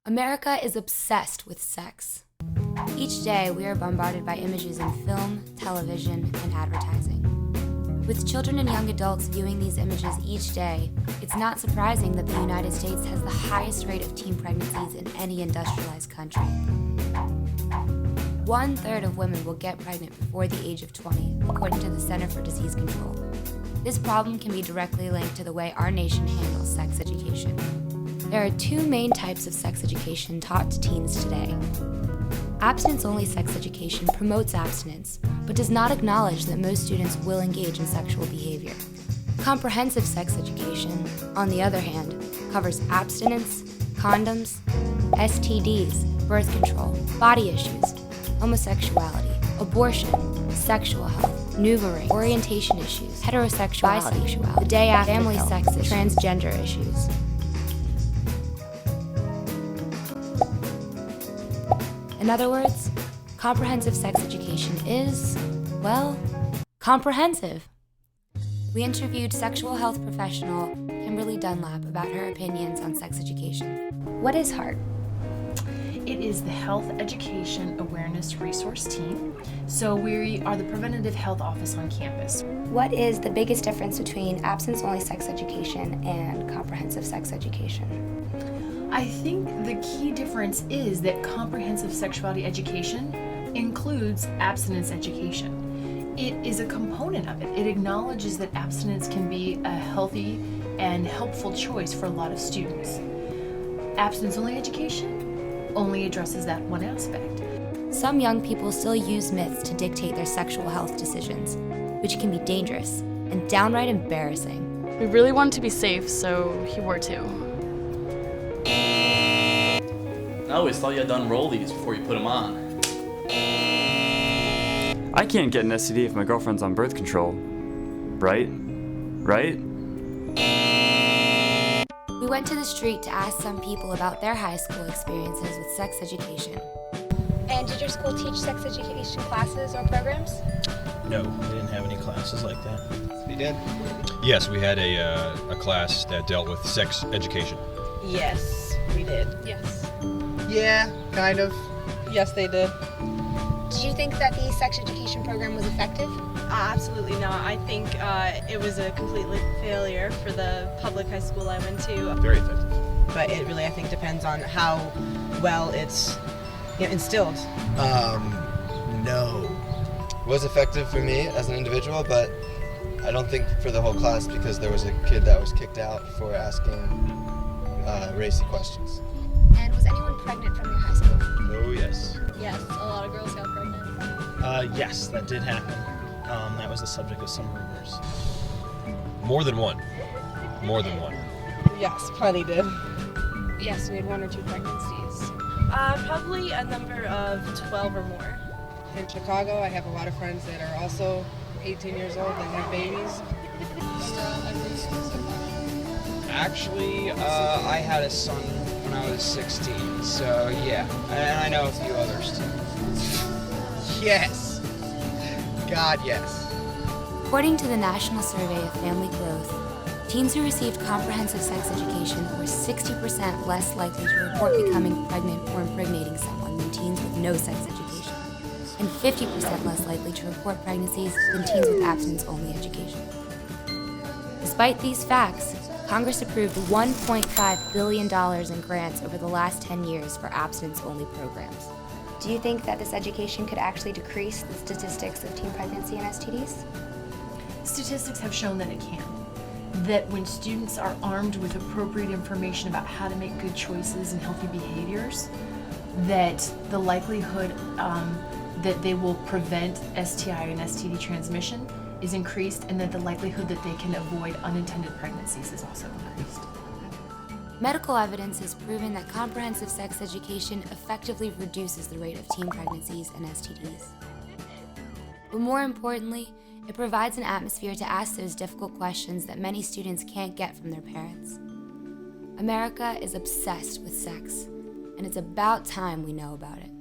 America is obsessed with sex. Each day, we are bombarded by images in film, television, and advertising. With children and young adults viewing these images each day, it's not surprising that the United States has the highest rate of teen pregnancies in any industrialized country. 1/3 of women will get pregnant before the age of 20, according to the Center for Disease Control. This problem can be directly linked to the way our nation handles sex education. There are two main types of sex education taught to teens today. Abstinence-only sex education promotes abstinence, but does not acknowledge that most students will engage in sexual behavior. Comprehensive sex education, on the other hand, covers abstinence, condoms, STDs, birth control, body issues, homosexuality, abortion, sexual health, maneuvering, orientation issues, heterosexuality, bisexuality, the day after family sex, transgender issues. In other words, comprehensive sex education is, well, comprehensive. We interviewed sexual health professional Kimberly Dunlap about her opinions on sex education. What is HEART? It is the Health Education Awareness Resource Team. So we are the preventative health office on campus. What is the biggest difference between abstinence-only sex education and comprehensive sex education? I think the key difference is that comprehensive sexuality education includes abstinence education. It is a component of it. It acknowledges that abstinence can be a healthy and helpful choice for a lot of students. Abstinence-only education only addresses that one aspect. Some young people still use myths to dictate their sexual health decisions, which can be dangerous and downright embarrassing. We really wanted to be safe, so he wore two. I always thought you had to unroll these before you put them on. I can't get an STD if my girlfriend's on birth control. Right? Right? We went to the street to ask some people about their high school experiences with sex education. And did your school teach sex education classes or programs? No, we didn't have any classes like that. We did? Yes, we had a class that dealt with sex education. Yes, we did. Yes. Yeah, kind of. Yes, they did. Did you think that the sex education program was effective? Absolutely not. I think it was a complete failure for the public high school I went to. Very effective. But it really, I think, depends on how well it's instilled. No. It was effective for me as an individual, but I don't think for the whole class because there was a kid that was kicked out for asking racy questions. And was anyone pregnant from your high school? Oh, yes. Yes, a lot of girls got pregnant. Yes, that did happen. That was the subject of some rumors. More than one. More than one. Yes, plenty did. Yes, we had 1 or 2 pregnancies. Probably a number of 12 or more. In Chicago, I have a lot of friends that are also 18 years old and have babies. Actually, I had a son when I was 16, so yeah, and I know a few others too. Yes. God, yes. According to the National Survey of Family Growth, teens who received comprehensive sex education were 60% less likely to report becoming pregnant or impregnating someone than teens with no sex education, and 50% less likely to report pregnancies than teens with abstinence-only education. Despite these facts, Congress approved $1.5 billion in grants over the last 10 years for abstinence-only programs. Do you think that this education could actually decrease the statistics of teen pregnancy and STDs? Statistics have shown that it can. That when students are armed with appropriate information about how to make good choices and healthy behaviors, that the likelihood that they will prevent STI and STD transmission is increased, and that the likelihood that they can avoid unintended pregnancies is also increased. Medical evidence has proven that comprehensive sex education effectively reduces the rate of teen pregnancies and STDs. But more importantly, it provides an atmosphere to ask those difficult questions that many students can't get from their parents. America is obsessed with sex, and it's about time we know about it.